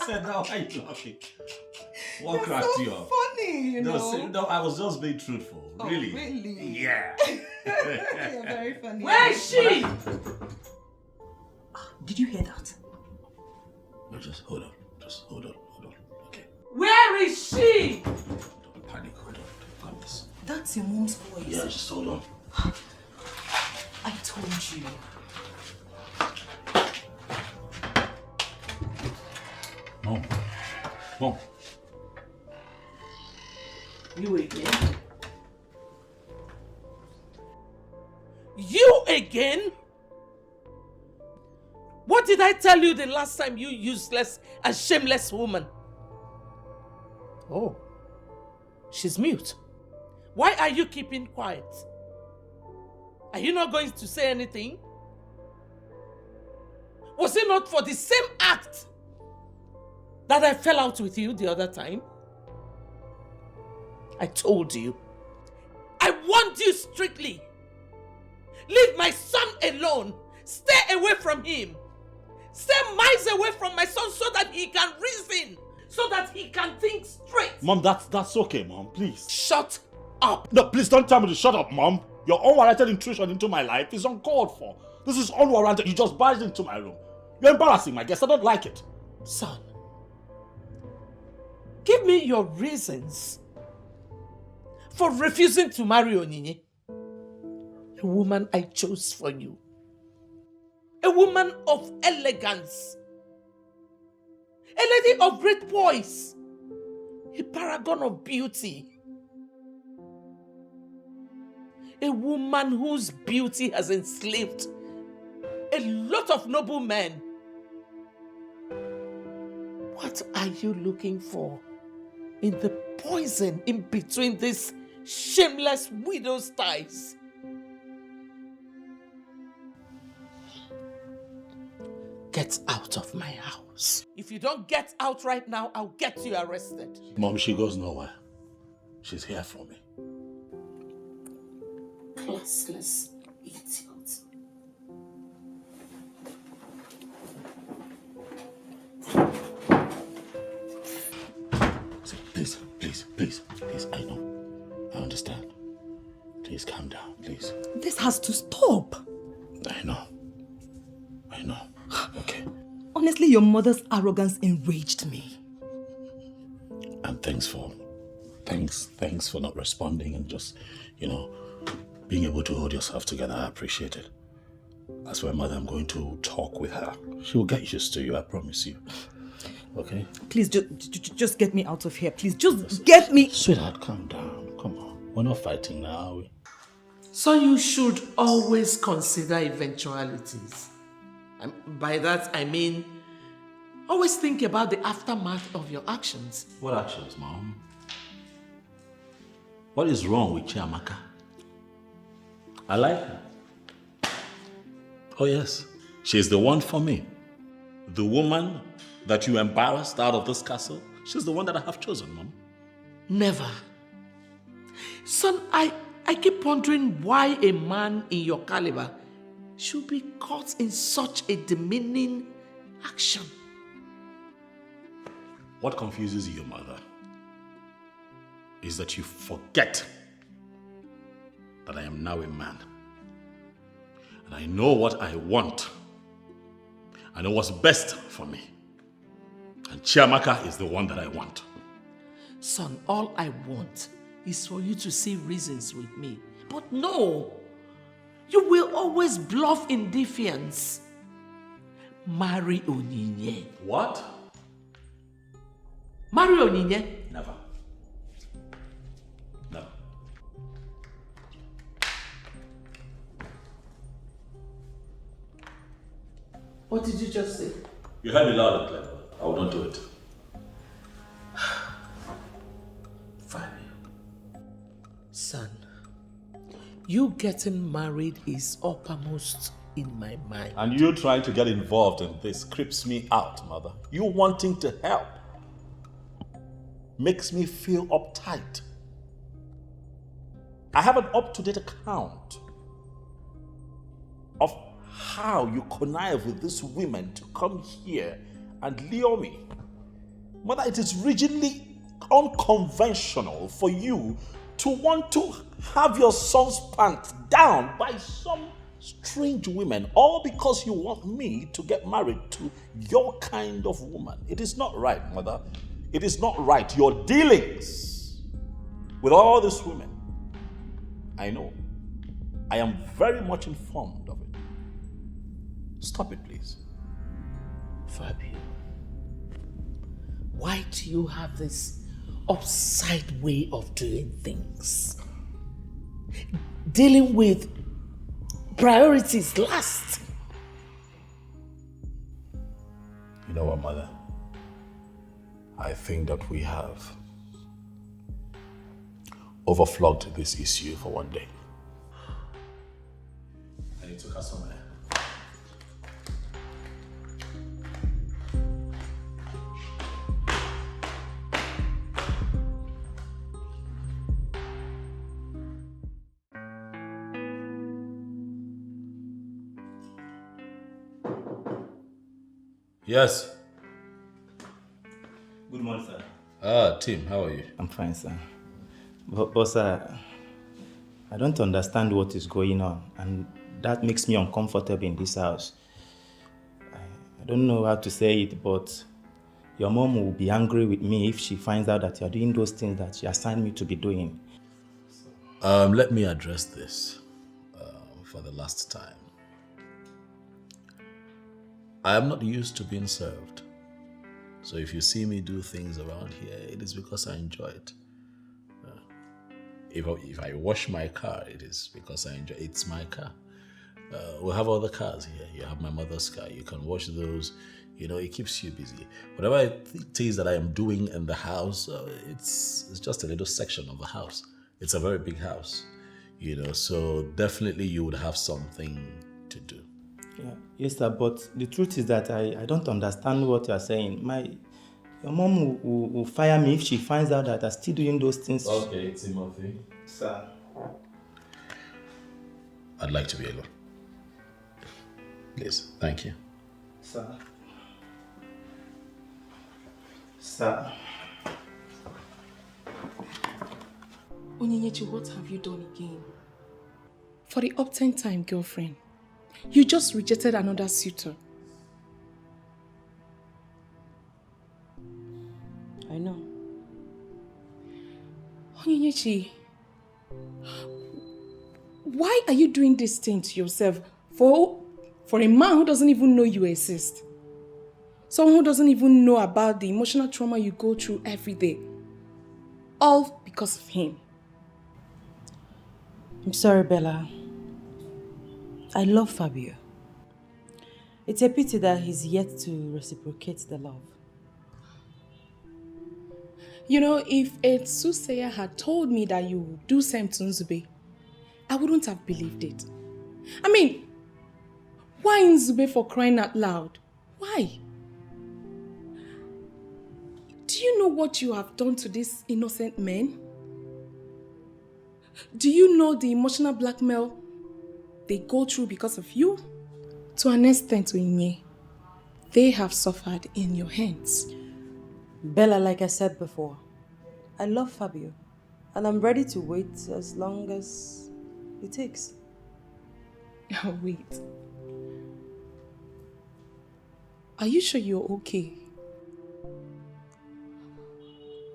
said, now why are you laughing? What cracked you up? Funny, you know. No, I was just being truthful. Oh, really? Really? Yeah. You're very funny. Where is she? Did you hear that? No, just hold on. Okay. Where is she? Don't panic. Hold on. Calm this. That's your mom's voice. Yeah, just hold on. I told you. Mom. You again? You again? What did I tell you the last time, you useless and shameless woman? Oh, she's mute. Why are you keeping quiet? Are you not going to say anything? Was it not for the same act that I fell out with you the other time? I told you. I warned you strictly. Leave my son alone. Stay away from him. Stay miles away from my son so that he can reason. So that he can think straight. Mom, that's okay, Mom. Please. Shut up. No, please don't tell me to shut up, Mom. Your unwarranted intrusion into my life is uncalled for. This is unwarranted. You just barged into my room. You're embarrassing my guest. I don't like it. Son, give me your reasons for refusing to marry Onyinye, a woman I chose for you, a woman of elegance, a lady of great poise, a paragon of beauty, a woman whose beauty has enslaved a lot of noble men. What are you looking for in the poison in between these shameless widow's ties? Get out of my house. If you don't get out right now, I'll get you arrested. Mom, she goes nowhere. She's here for me. Classless idiot. Please, I know. I understand. Please calm down, please. This has to stop. I know. Okay. Honestly, your mother's arrogance enraged me. And thanks for not responding and just, being able to hold yourself together. I appreciate it. As for my mother, I'm going to talk with her. She will get used to you, I promise you. Okay? Please, just get me out of here. Please, just get me... Sweetheart, calm down. Come on. We're not fighting now, are we? So you should always consider eventualities. And by that, I mean, always think about the aftermath of your actions. What actions, Mom? What is wrong with Chiamaka? I like her. Oh yes, she's the one for me. The woman that you embarrassed out of this castle, she's the one that I have chosen, Mom. Never. Son, I keep wondering why a man in your caliber should be caught in such a demeaning action. What confuses you, Mother, is that you forget that I am now a man. And I know what I want. I know what's best for me. And Chiamaka is the one that I want. Son, all I want is for you to see reasons with me. But no, you will always bluff in defiance. Marry Onyinye. What? Marry Onyinye? Never. Never. What did you just say? You heard me loud and clear. I will not do it. Fabio. Son, you getting married is uppermost in my mind. And you trying to get involved in this creeps me out, Mother. You wanting to help makes me feel uptight. I have an up-to-date account of how you connive with these women to come here and lure me Mother, it is rigidly unconventional for you to want to have your son's pants down by some strange women, all because you want me to get married to your kind of woman. It is not right, Mother. It is not right. Your dealings with all these women, I know. I am very much informed of it. Stop it, please. Fabio, why do you have this upside way of doing things? Dealing with priorities last. You know what, Mother? I think that we have overflogged this issue for one day. I need to cut somewhere. Yes. Good morning, sir. Tim, how are you? I'm fine, sir. But sir, I don't understand what is going on, and that makes me uncomfortable in this house. I don't know how to say it, but your mom will be angry with me if she finds out that you're doing those things that she assigned me to be doing. Let me address this for the last time. I am not used to being served. So if you see me do things around here, it is because I enjoy it. If I wash my car, it is because I enjoy it. It's my car. We have other cars here. You have my mother's car. You can wash those. You know, it keeps you busy. Whatever it is that I am doing in the house, it's just a little section of the house. It's a very big house, you know, so definitely you would have something to do. Yeah. Yes, sir, but the truth is that I don't understand what you're saying. Your mom will fire me if she finds out that I'm still doing those things. Okay, Timothy. Sir. I'd like to be alone. Please, thank you. Sir. Sir. Onyenyechi, what have you done again? For the uptime time, girlfriend, you just rejected another suitor. I know. Onyenyechi, why are you doing this thing to yourself for a man who doesn't even know you exist? Someone who doesn't even know about the emotional trauma you go through every day. All because of him. I'm sorry, Bella. I love Fabio. It's a pity that he's yet to reciprocate the love. You know, if a soothsayer had told me that you would do same to Nzube, I wouldn't have believed it. I mean, why Nzube, for crying out loud? Why? Do you know what you have done to these innocent men? Do you know the emotional blackmail they go through because of you? To an extent, Inye, they have suffered in your hands. Bella, like I said before, I love Fabio, and I'm ready to wait as long as it takes. Wait. Are you sure you're okay?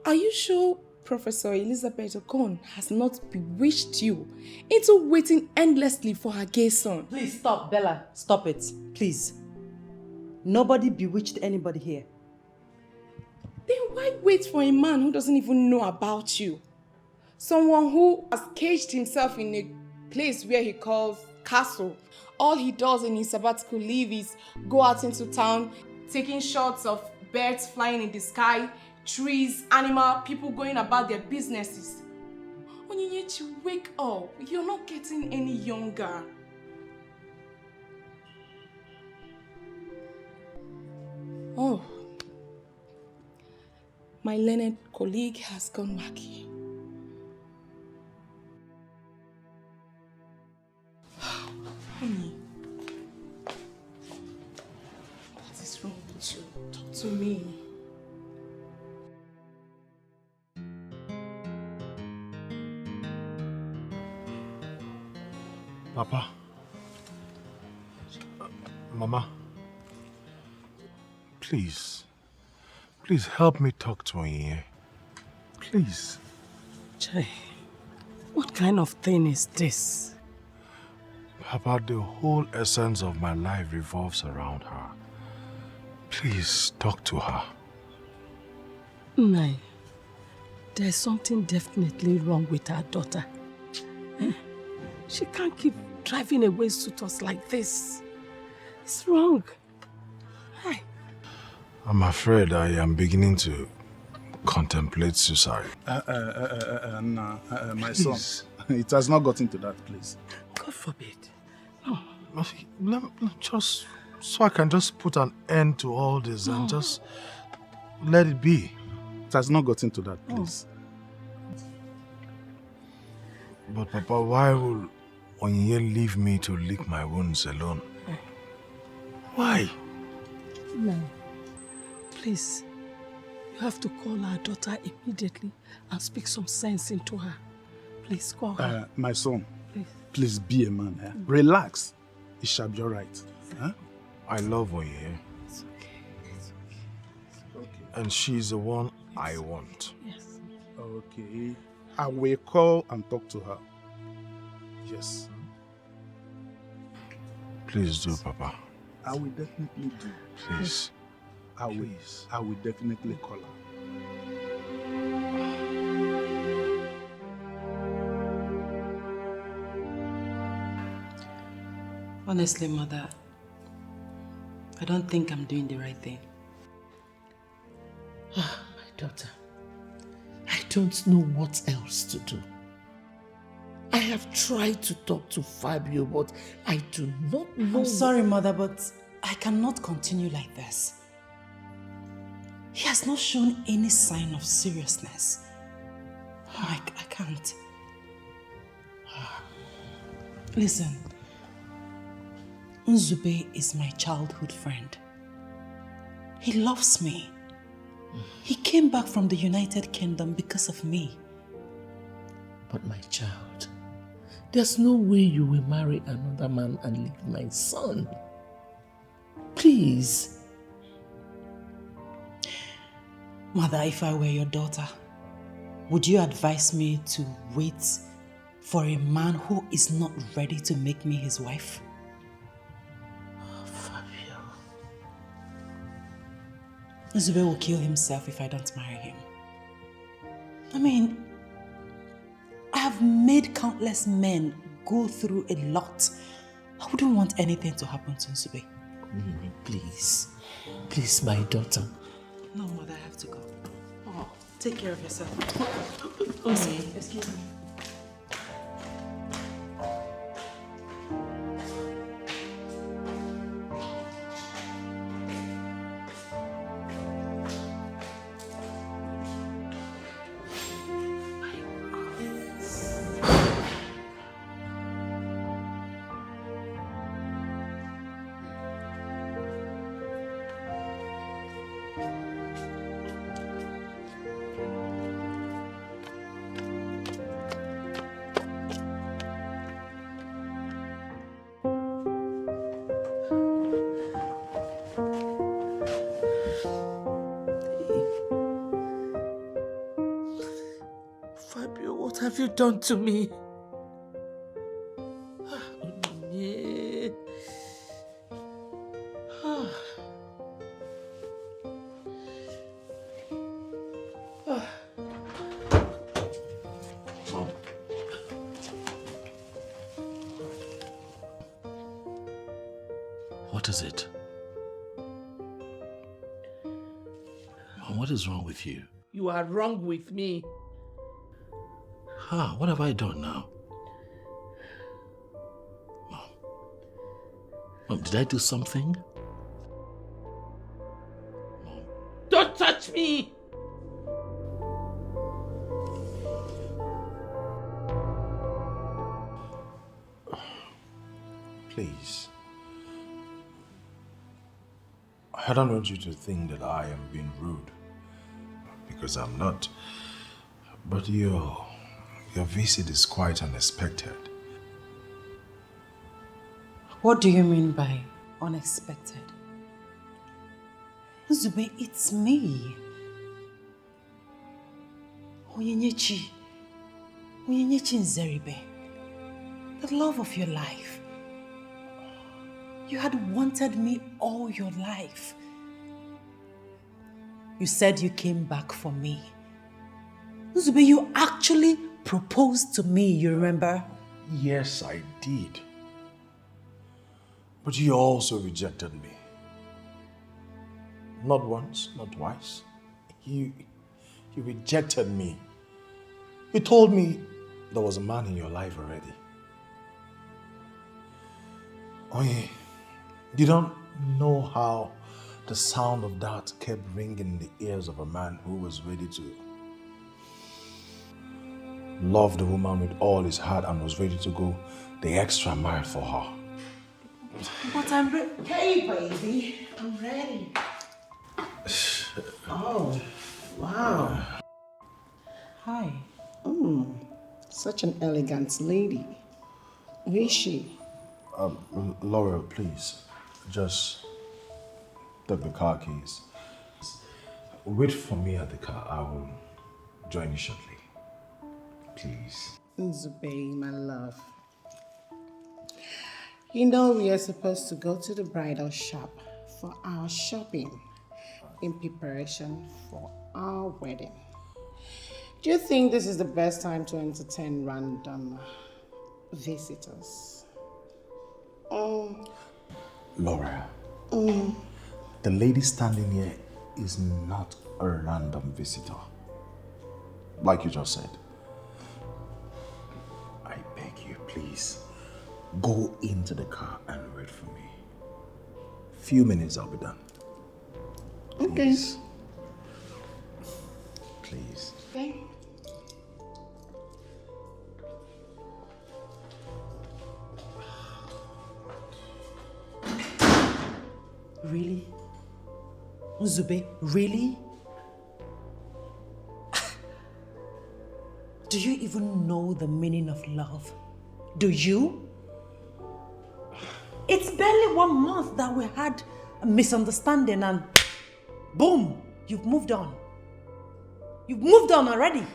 Are you sure Professor Elizabeth Okon has not bewitched you into waiting endlessly for her gay son? Please stop, Bella. Stop it. Please. Nobody bewitched anybody here. Then why wait for a man who doesn't even know about you? Someone who has caged himself in a place where he calls castle. All he does in his sabbatical leave is go out into town, taking shots of birds flying in the sky, trees, animal, people going about their businesses. Onyenyechi, wake up. You're not getting any younger. Oh. My learned colleague has gone wacky. Honey. What is wrong with you? Talk to me. Papa. Mama. Please. Please help me talk to Onyinye. Please. Chai, what kind of thing is this? Papa, the whole essence of my life revolves around her. Please talk to her. Nai, there's something definitely wrong with our daughter. She can't keep driving away suitors like this. It's wrong. Hi. I'm afraid I am beginning to contemplate suicide. Nah, my son, it has not gotten to that place. God forbid. Just so I can just put an end to all this and just let it be. It has not gotten to that place. But Papa, why will Onyinye leave me to lick my wounds alone? Why? No. Please, you have to call our daughter immediately and speak some sense into her. Please call her. My son, please be a man. Relax. It shall be all right. Huh? I love Onyinye. It's okay. It's okay. It's okay. And she's the one I want. Yes. Okay. I will call and talk to her. Yes. Please do, Papa. I will definitely do. Please. I will definitely call her. Honestly, Mother, I don't think I'm doing the right thing. Ah, my daughter, I don't know what else to do. I have tried to talk to Fabio, but I do not know. I'm sorry, Mother, but I cannot continue like this. He has not shown any sign of seriousness. I can't. Listen, Nzube is my childhood friend. He loves me. He came back from the United Kingdom because of me. But my child, there's no way you will marry another man and leave my son. Please. Mother, if I were your daughter, would you advise me to wait for a man who is not ready to make me his wife? Oh, Fabio. Nzube will kill himself if I don't marry him. I mean, I have made countless men go through a lot. I wouldn't want anything to happen to Nzube. Please. Please, my daughter. No, Mother, I have to go. Oh, take care of yourself. Okay, excuse me. Fabio, what have you done to me? What is it? Mom, what is wrong with you? You are wrong with me. What have I done now? Mom, did I do something? Mom. Don't touch me! Please. I don't want you to think that I am being rude, because I'm not. But your visit is quite unexpected. What do you mean by unexpected? Zube, it's me. Onyenyechi Nzeribe, the love of your life. You had wanted me all your life. You said you came back for me. Zube, you actually proposed to me, you remember? Yes, I did. But you also rejected me. Not once, not twice. You rejected me. You told me there was a man in your life already. Oye, you don't know how the sound of that kept ringing in the ears of a man who was ready to love the woman with all his heart and was ready to go the extra mile for her. But I'm ready. Hey, baby. I'm ready. Oh, wow. Hi. Such an elegant lady. Who is she? Laura, please, just take the car keys. Wait for me at the car. I will join you shortly. Please. Zube, my love. You know we are supposed to go to the bridal shop for our shopping in preparation for our wedding. Do you think this is the best time to entertain random visitors? Laura, the lady standing here is not a random visitor. Like you just said. I beg you, please, go into the car and wait for me. Few minutes, I'll be done. Please. Okay. Please. Okay. Really? Zube, really? Do you even know the meaning of love? Do you? It's barely 1 month that we had a misunderstanding and boom, you've moved on. You've moved on already.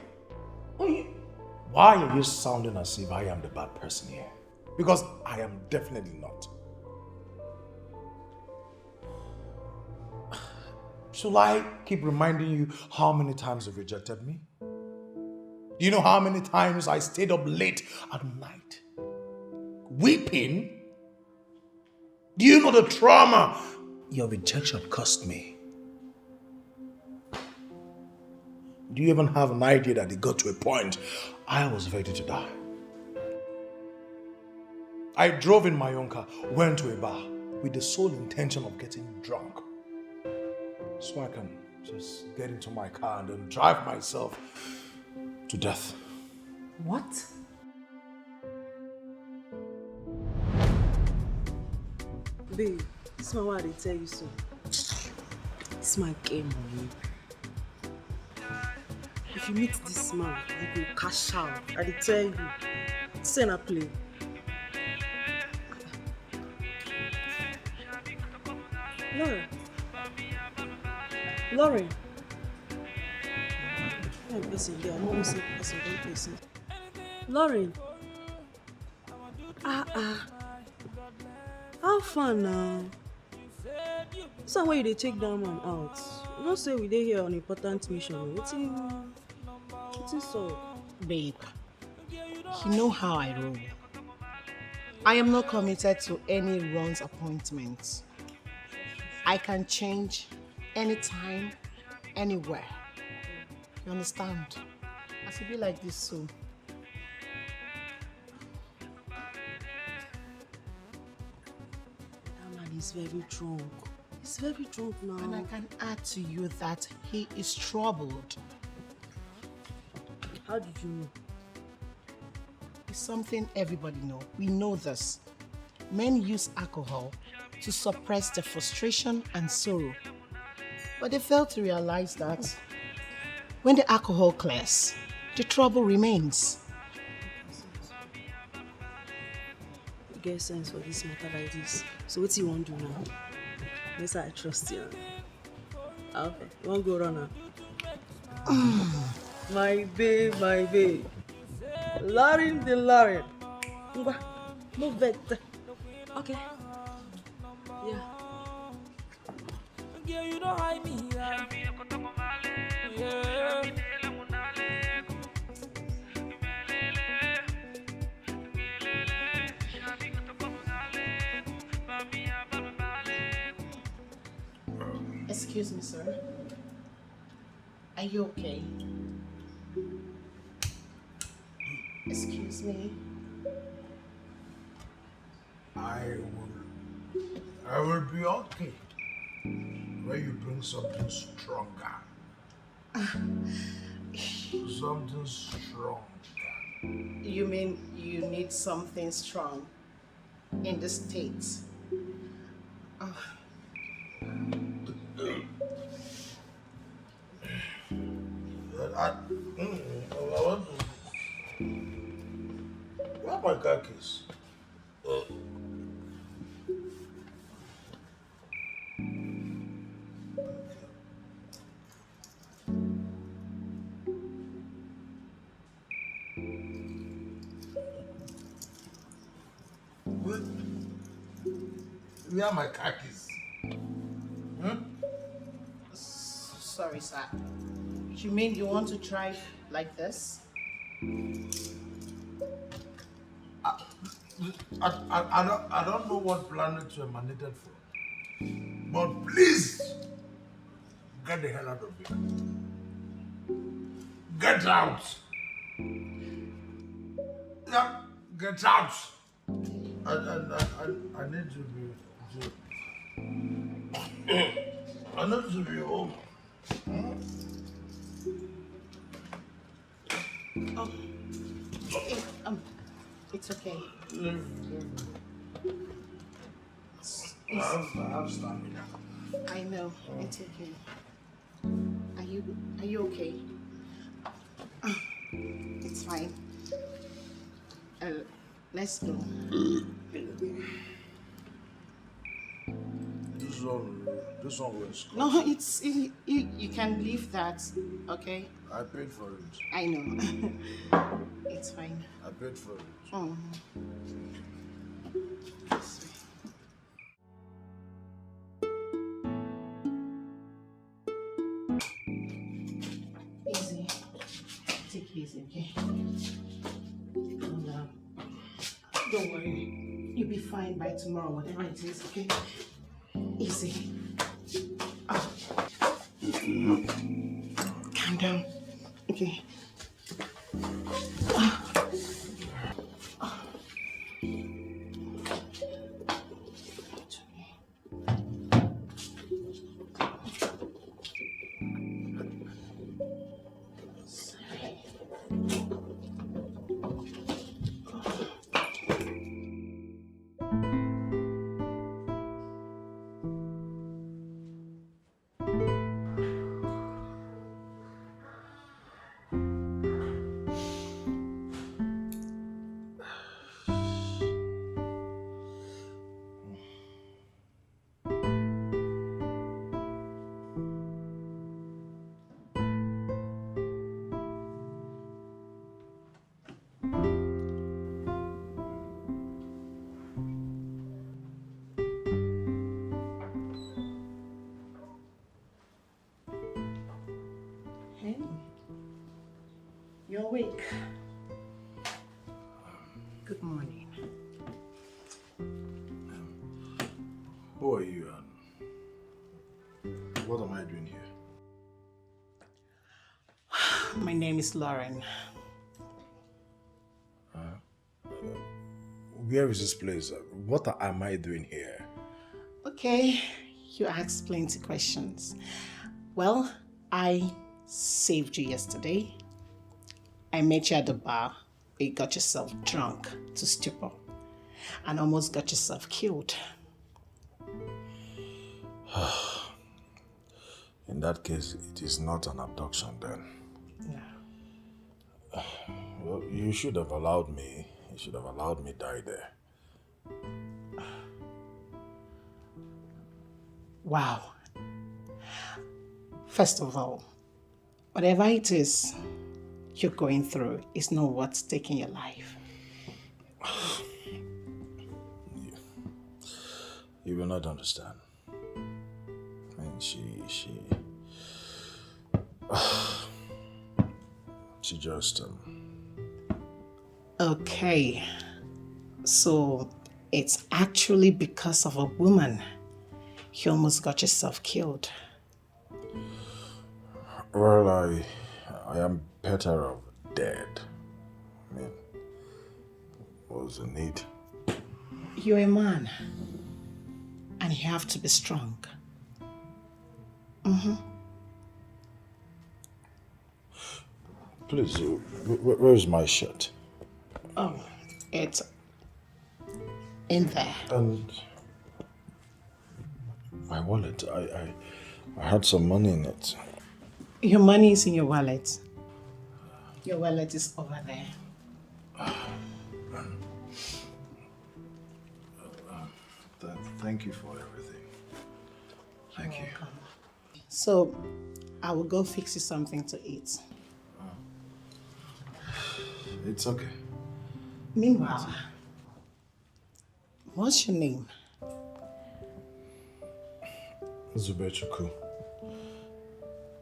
Why are you sounding as if I am the bad person here? Because I am definitely not. Should I keep reminding you how many times you've rejected me? Do you know how many times I stayed up late at night weeping? Do you know the trauma your rejection cost me? Do you even have an idea that it got to a point I was ready to die? I drove in my own car, went to a bar with the sole intention of getting drunk, so I can just get into my car and then drive myself to death. What? Babe, this is what I tell you so. It's my game, babe. If you meet this man, you go cash out. I tell you. Send a play. Lauren. Lauren. How fun now? So why you take that man out? You don't say we dey here on important mission. It's so. Babe, you know how I roll. I am not committed to any wrong appointments. I can change anytime, anywhere. You understand? I should be like this soon. That man is very drunk. He's very drunk now. And I can add to you that he is troubled. How did you know? It's something everybody knows. We know this. Men use alcohol to suppress their frustration and sorrow. But they fail to realize that when the alcohol clears, the trouble remains. get sense for this matter like this. So what you want to do now? Yes, I trust you. Okay, you want to go run now? My babe. Lauren the Lauren. Move it. Okay. Yeah. Girl, you don't hide me. Yeah. Excuse me, sir. Are you okay? Excuse me. I will be okay when you bring something stronger. Something stronger. You mean you need something strong in the States? Where are my car keys? Where are my car keys? Sorry, sir. You mean you want to drive like this? I don't know what planet you emanated from, but please get the hell out of here. Get out. Yeah, get out. I need to be. I need to be home. Oh, it's okay. I have stamina. I know, it's okay. Are you okay? It's fine. Let's go. This one was. No, you can leave that, okay? I paid for it. I know. It's fine. I paid for it. Oh. Easy. Take it easy, okay? Don't worry. You'll be fine by tomorrow, whatever it is, okay? Easy. Oh. Calm down. Okay. You're awake. Good morning. Who are you and what am I doing here? My name is Lauren. Where is this place? What am I doing here? Okay, you asked plenty questions. Well, I saved you yesterday. I met you at the bar. You got yourself drunk to stupor and almost got yourself killed. In that case, it is not an abduction then. No. Well, you should have allowed me. You should have allowed me die there. Wow. First of all, whatever it is you're going through is not what's taking your life. You will not understand. I mean, she just, Okay. So it's actually because of a woman you almost got yourself killed. Well, I am better off dead. I mean, what's the need? You're a man. And you have to be strong. Please, where's my shirt? Oh, it's in there. And my wallet, I had some money in it. Your money is in your wallet. Your wallet is over there. Thank you for everything. Thank you. So, I will go fix you something to eat. It's okay. Meanwhile, what's your name? Zubechuku.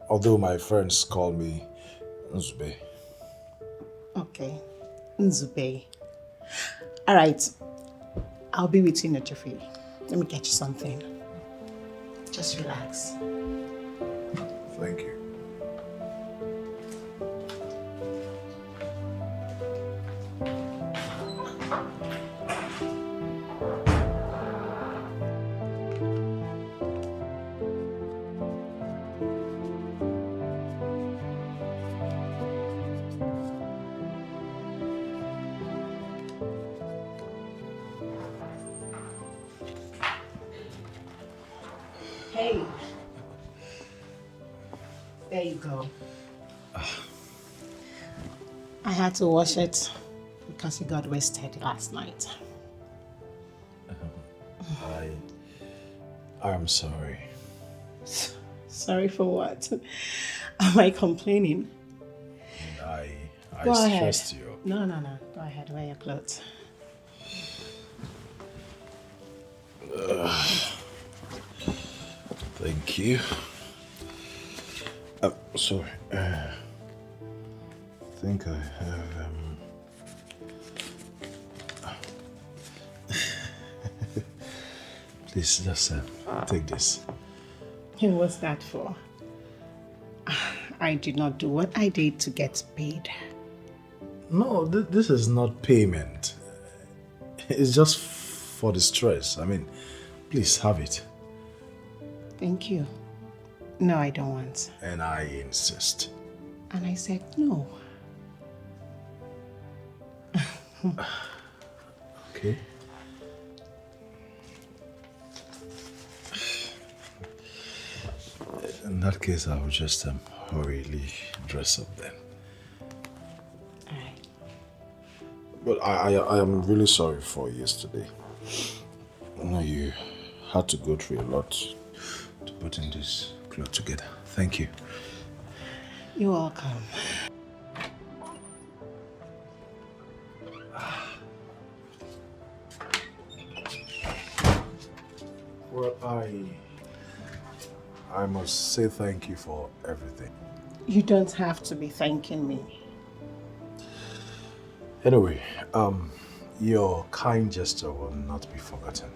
Although my friends call me Nzube. Okay, Nzube. All right, I'll be with you in a jiffy. Let me get you something. Just relax. Thank you. Hey. There you go. I had to wash it because it got wasted last night. I'm sorry. Sorry for what? Am I complaining? I Go ahead. stressed you. No. Go ahead, wear your clothes. Thank you. Sorry. I think I have. Please, just take this. And what's that for? I did not do what I did to get paid. No, this is not payment. It's just for the stress. I mean, please have it. Thank you. No, I don't want. And I insist. And I said no. Okay. In that case, I will just hurriedly dress up then. Alright. But I am really sorry for yesterday. You know, you had to go through a lot to put in this cloth together. Thank you. You're welcome. Well, I must say thank you for everything. You don't have to be thanking me. Anyway, your kind gesture will not be forgotten.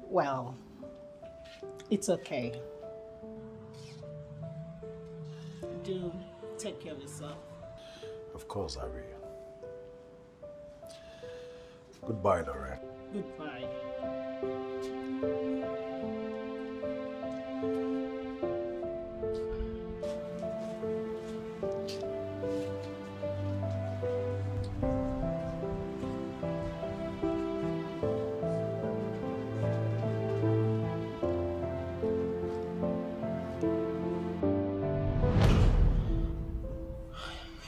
Well, it's okay. Do take care of yourself. Of course I will. Goodbye, Lorraine. Goodbye.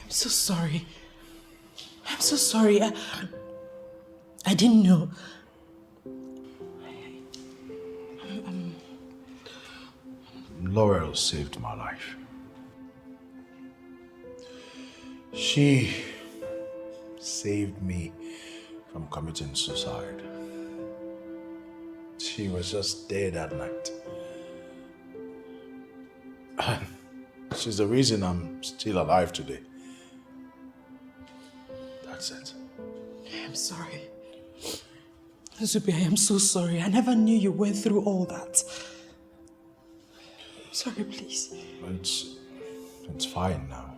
I'm so sorry. I'm so sorry. I didn't know. Laurel saved my life. She saved me from committing suicide. She was just dead that night. And she's the reason I'm still alive today. That's it. I'm sorry. Zubi, I am so sorry. I never knew you went through all that. I'm sorry, please. It's fine now.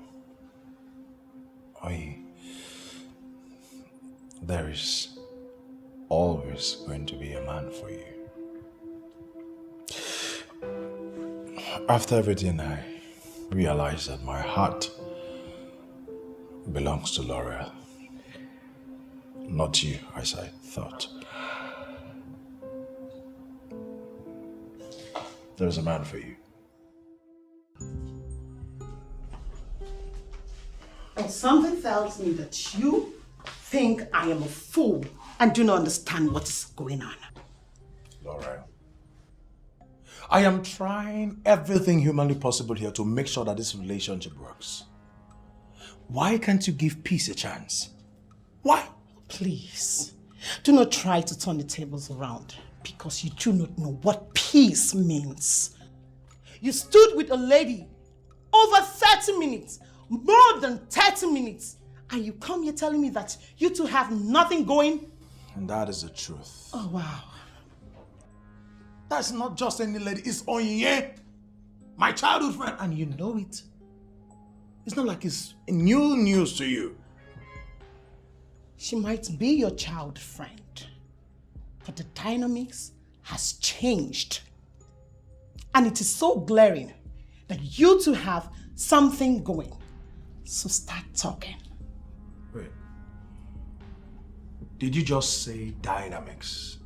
There is always going to be a man for you. After everything, I realized that my heart belongs to Laurel. Not you, as I thought. There's a man for you. And something tells me that you think I am a fool and do not understand what is going on. Laurel, I am trying everything humanly possible here to make sure that this relationship works. Why can't you give peace a chance? Why? Please, do not try to turn the tables around because you do not know what peace means. You stood with a lady over 30 minutes, more than 30 minutes, and you come here telling me that you two have nothing going? And that is the truth. Oh, wow. That's not just any lady, it's Onyinye, my childhood friend, and you know it. It's not like it's new news to you. She might be your child friend, but the dynamics has changed. And it is so glaring that you two have something going. So start talking. Wait. Did you just say dynamics?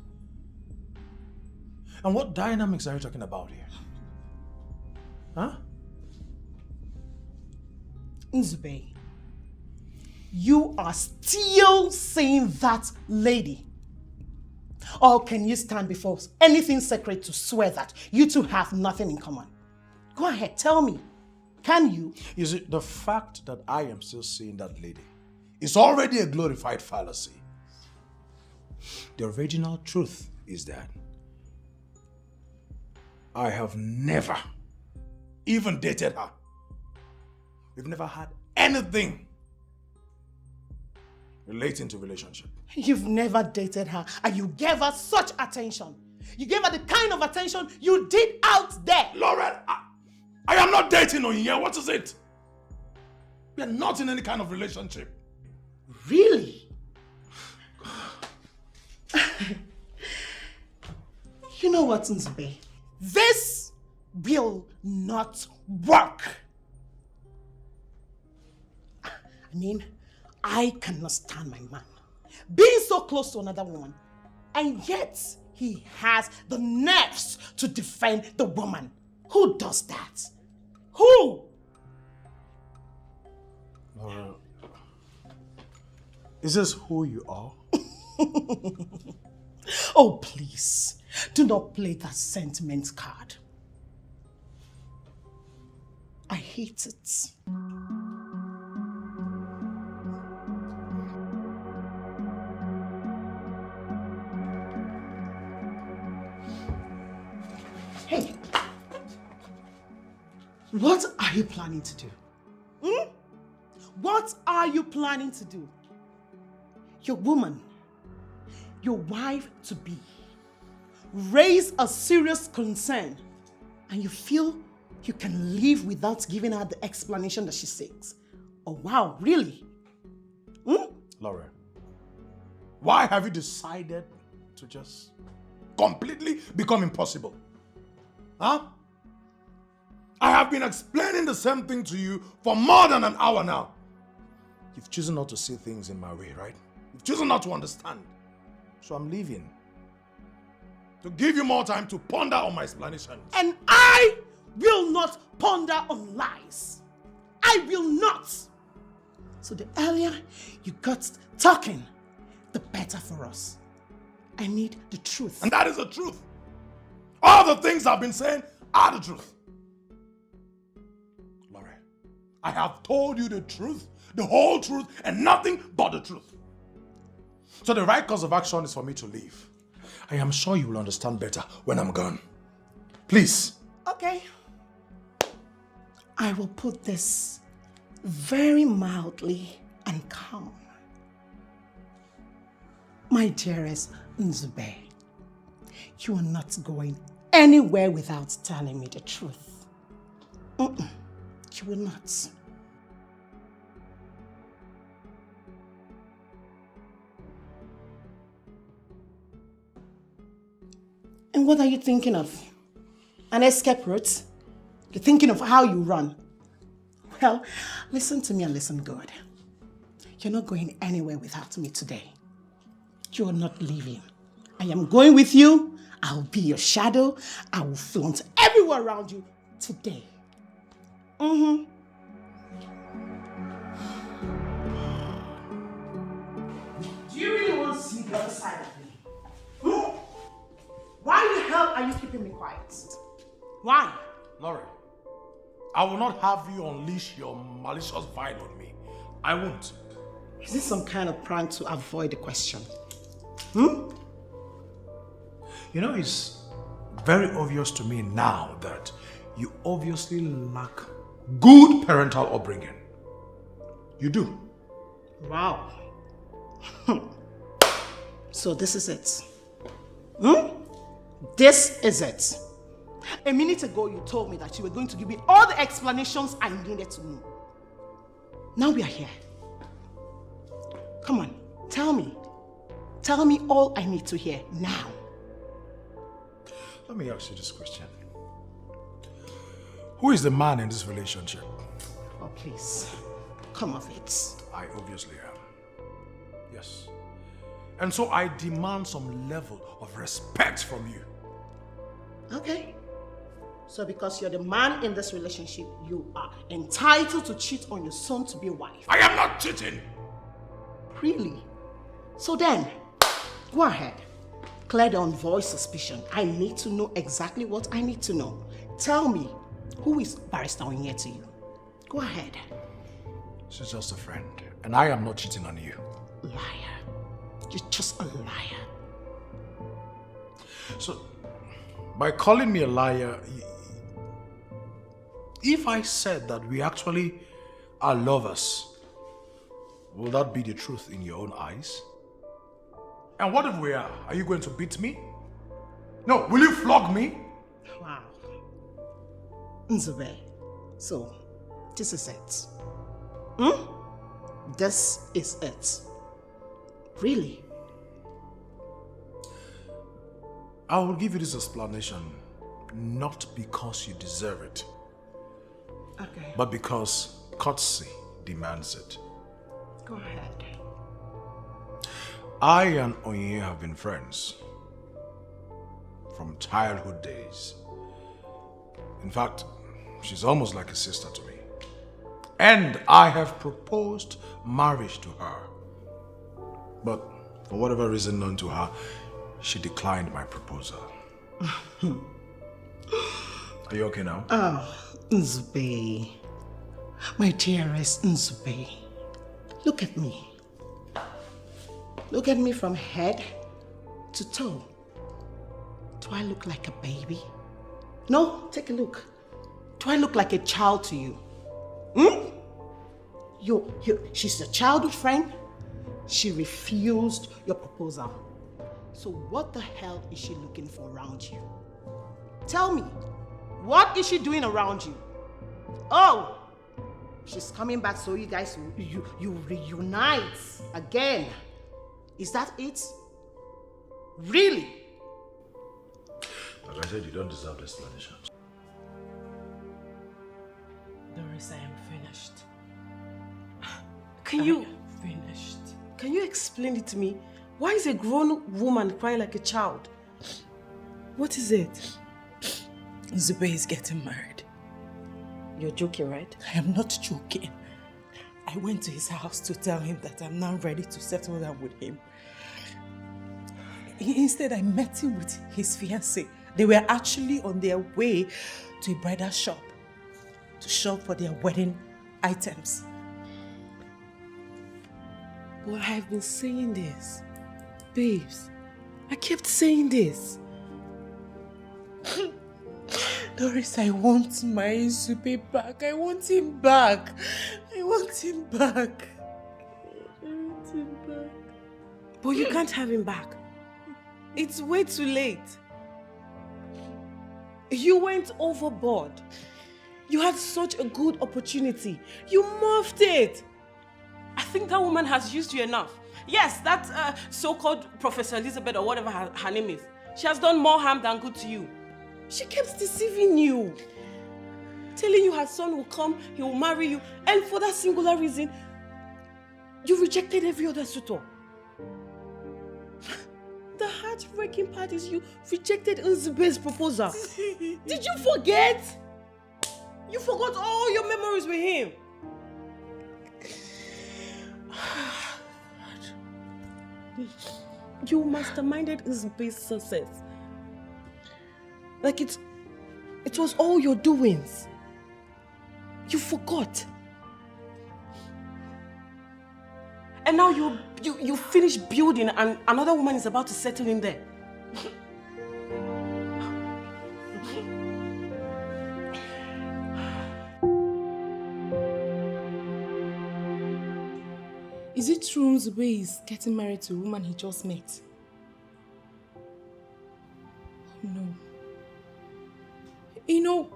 And what dynamics are you talking about here? Huh? Nzube, you are still saying that lady. Or can you stand before anything sacred to swear that you two have nothing in common? Go ahead, tell me. Can you? Is it the fact that I am still seeing that lady is already a glorified fallacy? The original truth is that I have never even dated her. We've never had anything relating to relationship. You've never dated her and you gave her such attention. You gave her the kind of attention you did out there. Lauren, I am not dating Onyinye. What is it? We are not in any kind of relationship. Really? You know what, Nzube? This will not work. I mean, I cannot stand my man being so close to another woman, and yet he has the nerves to defend the woman. Who does that? Who? Laura, is this who you are? Oh, please, do not play that sentiment card. I hate it. Hey, what are you planning to do? What are you planning to do? Your woman, your wife-to-be, raise a serious concern and you feel you can live without giving her the explanation that she seeks. Oh wow, really? Laura, why have you decided to just completely become impossible? Huh? I have been explaining the same thing to you for more than an hour now. You've chosen not to see things in my way, right? You've chosen not to understand. So I'm leaving. To give you more time to ponder on my explanations. And I will not ponder on lies. I will not. So the earlier you got talking, the better for us. I need the truth. And that is the truth. All the things I've been saying are the truth. I have told you the truth, the whole truth, and nothing but the truth. So the right course of action is for me to leave. I am sure you will understand better when I'm gone. Please. Okay. I will put this very mildly and calm. My dearest Nzube, you are not going anywhere without telling me the truth. You will not. And what are you thinking of? An escape route? You're thinking of how you run? Well, listen to me and listen good. You're not going anywhere without me today. You're not leaving. I am going with you. I'll be your shadow. I will flaunt everywhere around you today. Do you really want to see the other side of me? Why the hell are you keeping me quiet? Why? Laurie, I will not have you unleash your malicious vibe on me. I won't. Is this some kind of prank to avoid the question? You know, it's very obvious to me now that you obviously lack good parental upbringing. You do. Wow. So this is it. This is it. A minute ago, you told me that you were going to give me all the explanations I needed to know. Now we are here. Come on, tell me. Tell me all I need to hear now. Let me ask you this question. Who is the man in this relationship? Oh, please. Come off it. I obviously am. Yes. And so I demand some level of respect from you. Okay. So because you're the man in this relationship, you are entitled to cheat on your soon-to-be wife. I am not cheating! Really? So then, go ahead. Clear the unvoiced suspicion. I need to know exactly what I need to know. Tell me, who is Barrister Onyinye to you? Go ahead. She's just a friend, and I am not cheating on you. Liar. You're just a liar. So, by calling me a liar, if I said that we actually are lovers, will that be the truth in your own eyes? And what if we are? Are you going to beat me? No, will you flog me? Wow. Nzube, so this is it. This is it. Really? I will give you this explanation not because you deserve it, Okay. but because courtesy demands it. Go ahead. I and Onyinye have been friends from childhood days. In fact, she's almost like a sister to me. And I have proposed marriage to her. But for whatever reason known to her, she declined my proposal. Are you okay now? Oh, Nzube. My dearest Nzube. Look at me. Look at me from head to toe. Do I look like a baby? No, take a look. Do I look like a child to you? She's a childhood friend. She refused your proposal. So what the hell is she looking for around you? Tell me, what is she doing around you? Oh, she's coming back so you guys, you reunite again. Is that it? Really? Like I said, you don't deserve the explanation. Doris, I am finished. Can you Finished. Can you explain it to me? Why is a grown woman crying like a child? What is it? Zube is getting married. You're joking, right? I am not joking. I went to his house to tell him that I'm now ready to settle down with him. Instead, I met him with his fiancée. They were actually on their way to a bridal shop to shop for their wedding items. But I've been saying this. Babes, I kept saying this. Doris, I want my Nzube back. I want him back. I want him back. But you can't have him back. It's way too late. You went overboard. You had such a good opportunity. You muffed it. I think that woman has used you enough. Yes, that so-called Professor Elizabeth or whatever her name is. She has done more harm than good to you. She kept deceiving you. Telling you her son will come, he will marry you. And for that singular reason, you rejected every other suitor. The heartbreaking part is you rejected Nzube's proposal. Did you forget? You forgot all your memories with him. You masterminded Nzube's success. Like it was all your doings. You forgot. And now you finish building and another woman is about to settle in there. Is it true Nzube is getting married to a woman he just met? No. You know,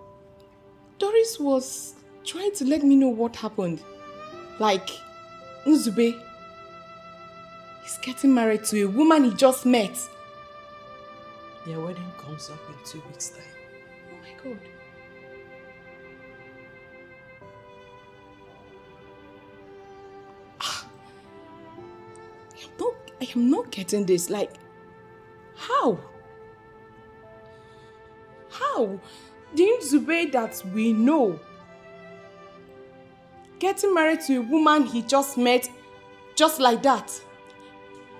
Doris was trying to let me know what happened. Like, Nzube is getting married to a woman he just met. Their wedding comes up in 2 weeks' time. Oh my God. I am not getting this. Like, how? How? The Nzube that we know getting married to a woman he just met just like that.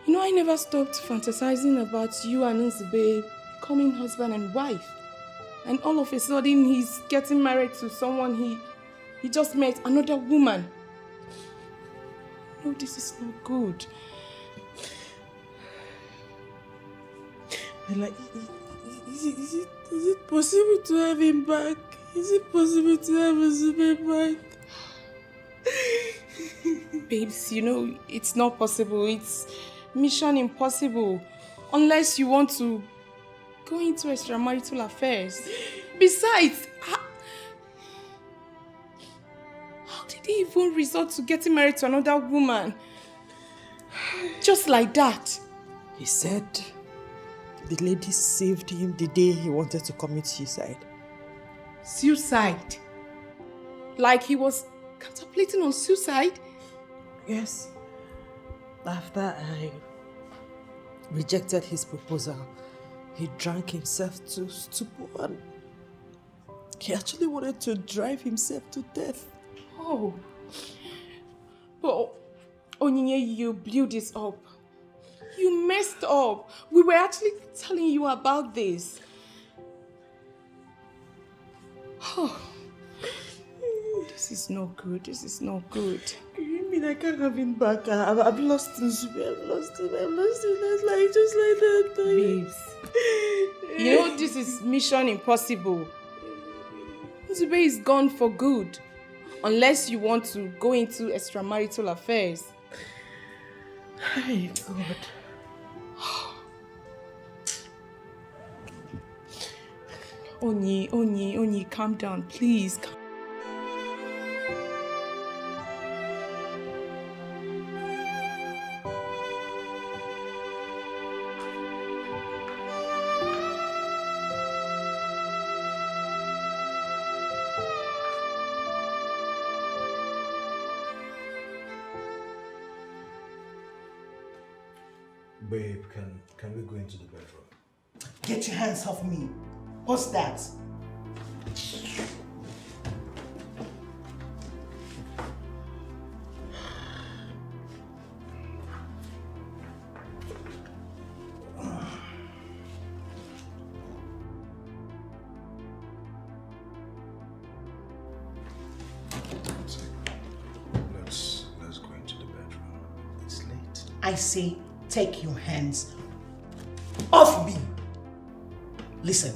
You know, I never stopped fantasizing about you and Nzube becoming husband and wife. And all of a sudden, he's getting married to someone he just met, another woman. No, this is not good. Like, is it possible to have him back? Is it possible to have Nzube back? Babes, you know, it's not possible. It's mission impossible. Unless you want to go into extramarital affairs. Besides, how did he even resort to getting married to another woman? Just like that. He said the lady saved him the day he wanted to commit suicide. Suicide? Like he was contemplating on suicide? Yes. After I rejected his proposal, he drank himself to stupor and he actually wanted to drive himself to death. Oh. But, Onyinye, you blew this up. You messed up. We were actually telling you about this. Oh. This is not good. This is not good. You mean I can't have him back? I've lost Nzube. I've lost him. That's like just like that. Babes. You know this is mission impossible. Nzube is gone for good. Unless you want to go into extramarital affairs. Hey, God. Onyi, calm down, please. Babe, can we go into the bedroom? Get your hands off me. What's that? I say take your hands off me. Listen,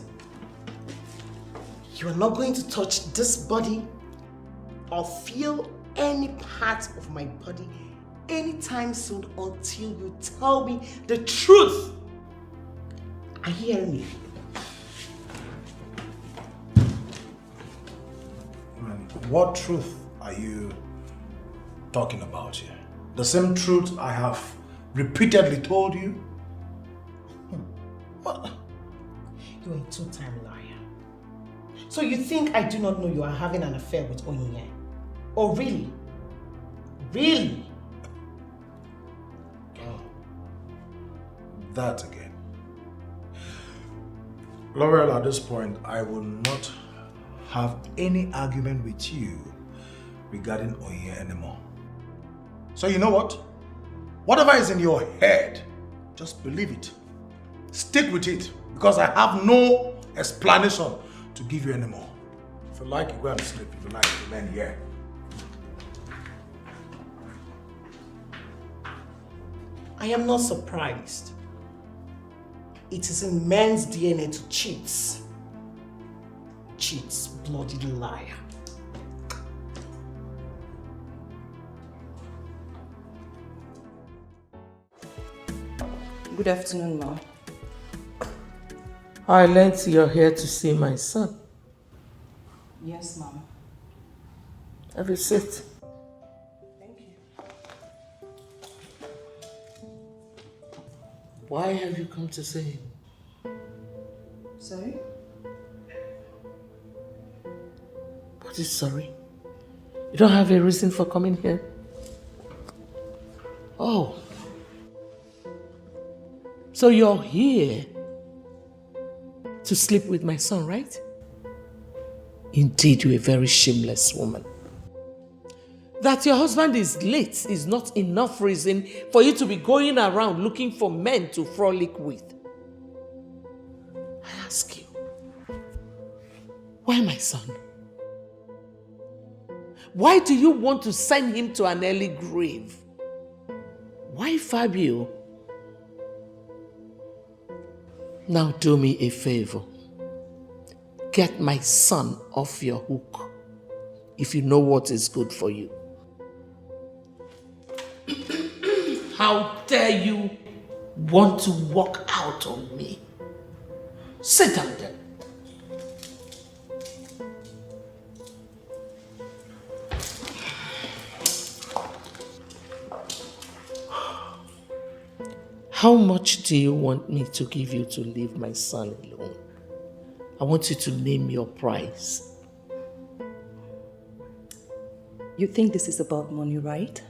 you are not going to touch this body or feel any part of my body anytime soon until you tell me the truth. Are you hearing me? What truth are you talking about here? The same truth I have repeatedly told you? What? You're a two-time liar. So you think I do not know you are having an affair with Onyinye? Oh, really? Really? Oh. That again. L'Oreal, at this point, I will not have any argument with you regarding Onyinye anymore. So you know what? Whatever is in your head, just believe it. Stick with it, because I have no explanation to give you anymore. If you like, you go and sleep. If you like, you remain here. I am not surprised. It is in man's DNA to cheat. Cheats, bloody liar. Good afternoon, Ma. I learned you're here to see my son. Yes, Mom. Have a seat. Thank you. Why have you come to see him? Sorry? What is sorry? You don't have a reason for coming here? Oh. So you're here to sleep with my son, right? Indeed, you're a very shameless woman. That your husband is late is not enough reason for you to be going around looking for men to frolic with. I ask you, why my son? Why do you want to send him to an early grave? Why Fabio? Now do me a favor. Get my son off your hook if you know what is good for you. How dare you want to walk out on me? Sit down then. How much do you want me to give you to leave my son alone? I want you to name your price. You think this is about money, right?